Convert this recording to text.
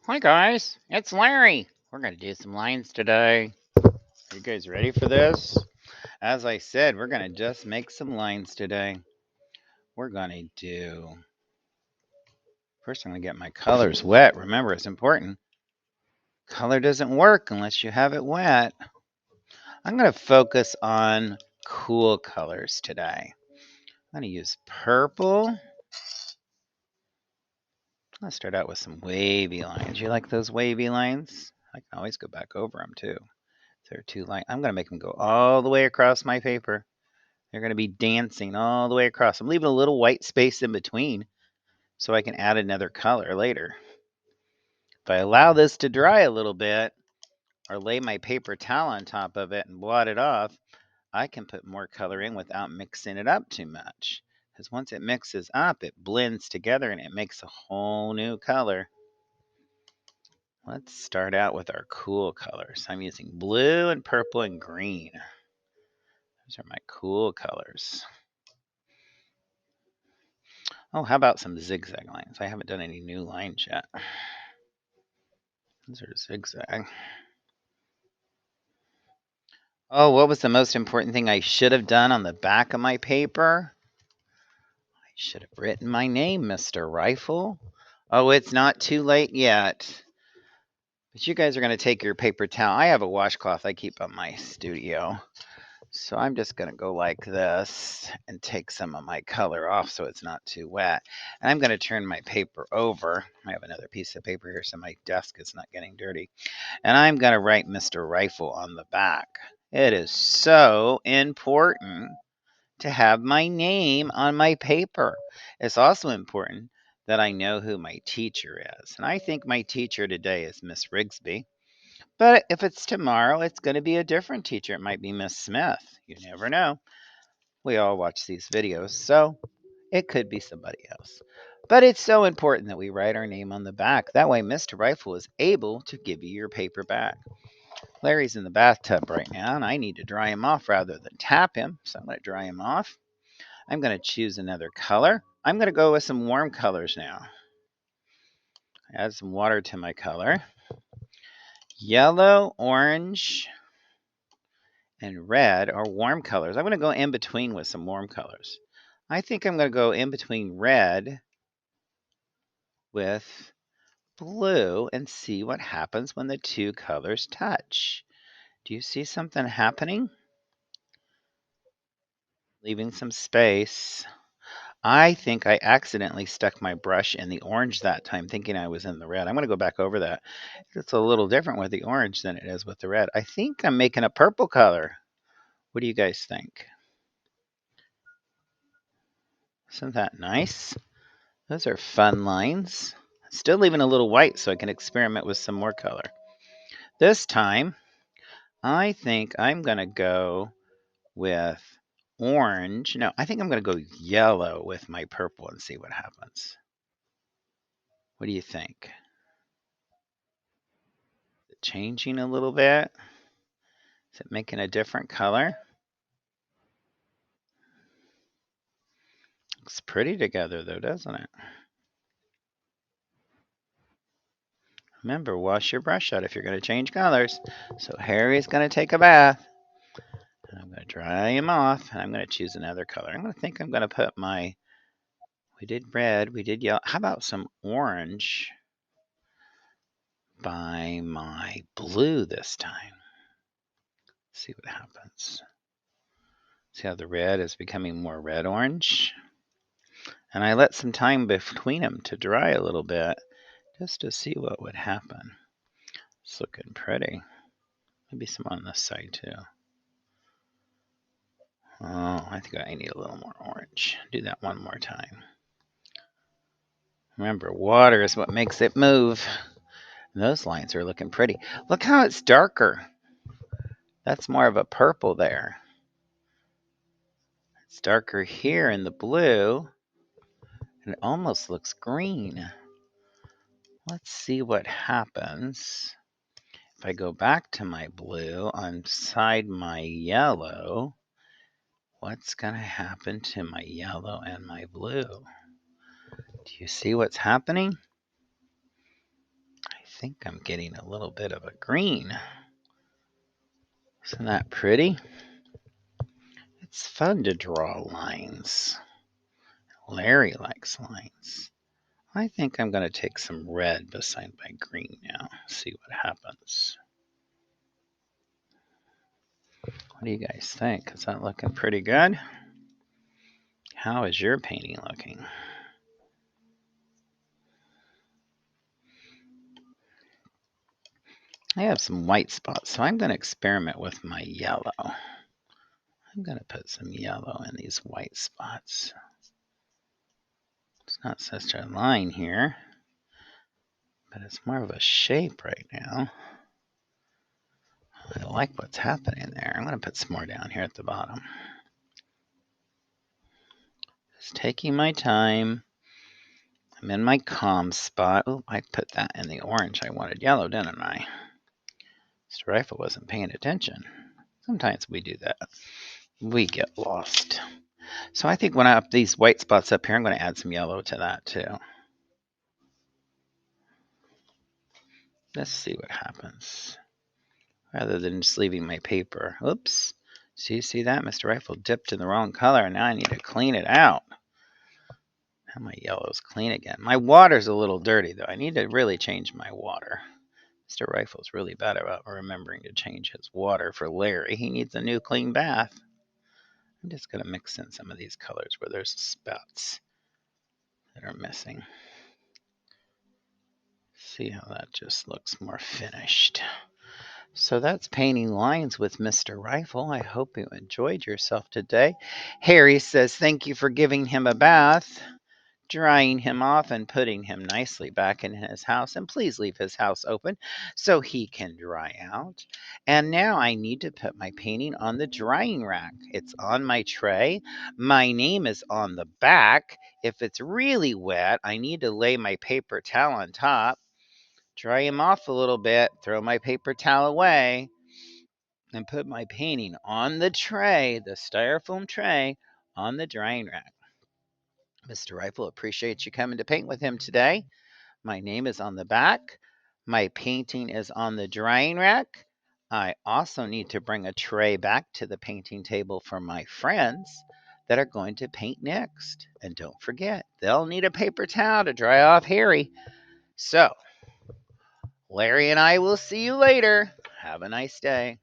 Hi guys, it's Larry. We're going to do some lines today. Are you guys ready for this? As I said, we're going to just make some lines today. We're going to do... First, I'm going to get my colors wet. Remember, it's important. Color doesn't work unless you have it wet. I'm going to focus on cool colors today. I'm going to use purple. I'll start out with some wavy lines. You like those wavy lines? I can always go back over them too. There are two lines. I'm going to make them go all the way across my paper. They're going to be dancing all the way across. I'm leaving a little white space in between so I can add another color later. If I allow this to dry a little bit or lay my paper towel on top of it and blot it off, I can put more color in without mixing it up too much. Because once it mixes up, it blends together and it makes a whole new color. Let's start out with our cool colors. I'm using blue and purple and green. Those are my cool colors. Oh, how about some zigzag lines? I haven't done any new lines yet. These are zigzag. Oh, what was the most important thing I should have done on the back of my paper? I should have written my name, Mr. Rifle. Oh, it's not too late yet. But you guys are going to take your paper towel. I have a washcloth I keep on my studio. So I'm just going to go like this and take some of my color off so it's not too wet. And I'm going to turn my paper over. I have another piece of paper here so my desk is not getting dirty. And I'm going to write Mr. Rifle on the back. It is so important to have my name on my paper. It's also important that I know who my teacher is. And I think my teacher today is Miss Rigsby. But if it's tomorrow, it's going to be a different teacher. It might be Miss Smith. You never know. We all watch these videos, so it could be somebody else. But it's so important that we write our name on the back. That way, Mr. Rifle is able to give you your paper back. Larry's in the bathtub right now, and I need to dry him off rather than tap him. So I'm going to dry him off. I'm going to choose another color. I'm going to go with some warm colors now. Add some water to my color. Yellow, orange, and red are warm colors. I'm going to go in between with some warm colors. I think I'm going to go in between red with blue and see what happens when the two colors touch. Do you see something happening? Leaving some space. I think I accidentally stuck my brush in the orange that time, thinking I was in the red. I'm going to go back over that. It's a little different with the orange than it is with the red. I think I'm making a purple color. What do you guys think? Isn't that nice? Those are fun lines. Still leaving a little white so I can experiment with some more color. This time, I think I'm going to go with orange. No, I think I'm going to go yellow with my purple and see what happens. What do you think? Is it changing a little bit? Is it making a different color? Looks pretty together though, doesn't it? Remember, wash your brush out if you're going to change colors. So Harry's going to take a bath. And I'm going to dry him off, and I'm going to choose another color. I'm going to think I'm going to put my, we did red, we did yellow. How about some orange by my blue this time? See what happens. See how the red is becoming more red-orange? And I let some time between them to dry a little bit just to see what would happen. It's looking pretty. Maybe some on this side too. Oh, I think I need a little more orange. Do that one more time. Remember, water is what makes it move. Those lines are looking pretty. Look how it's darker. That's more of a purple there. It's darker here in the blue. And it almost looks green. Let's see what happens. If I go back to my blue on side my yellow, what's going to happen to my yellow and my blue? Do you see what's happening? I think I'm getting a little bit of a green. Isn't that pretty? It's fun to draw lines. Larry likes lines. I think I'm going to take some red beside my green now. See what happens. What do you guys think? Is that looking pretty good? How is your painting looking? I have some white spots, so I'm going to experiment with my yellow. I'm going to put some yellow in these white spots. It's not such a line here, but it's more of a shape right now. I like what's happening there. I'm going to put some more down here at the bottom. Just taking my time. I'm in my calm spot. Oh, I put that in the orange. I wanted yellow, didn't I? Mr. Rifle wasn't paying attention. Sometimes we do that. We get lost. So I think when I have these white spots up here, I'm going to add some yellow to that too. Let's see what happens. Rather than just leaving my paper. Oops. So you see that? Mr. Rifle dipped in the wrong color, and now I need to clean it out. Now my yellow's clean again. My water's a little dirty, though. I need to really change my water. Mr. Rifle's really bad about remembering to change his water for Larry. He needs a new clean bath. I'm just going to mix in some of these colors where there's spots that are missing. See how that just looks more finished. So that's painting lines with Mr. Rifle. I hope you enjoyed yourself today. Harry says, thank you for giving him a bath, drying him off, and putting him nicely back in his house. And please leave his house open so he can dry out. And now I need to put my painting on the drying rack. It's on my tray. My name is on the back. If it's really wet, I need to lay my paper towel on top, dry him off a little bit, throw my paper towel away, and put my painting on the tray, the styrofoam tray, on the drying rack. Mr. Rifle appreciates you coming to paint with him today. My name is on the back. My painting is on the drying rack. I also need to bring a tray back to the painting table for my friends that are going to paint next. And don't forget, they'll need a paper towel to dry off Harry. So, Larry and I will see you later. Have a nice day.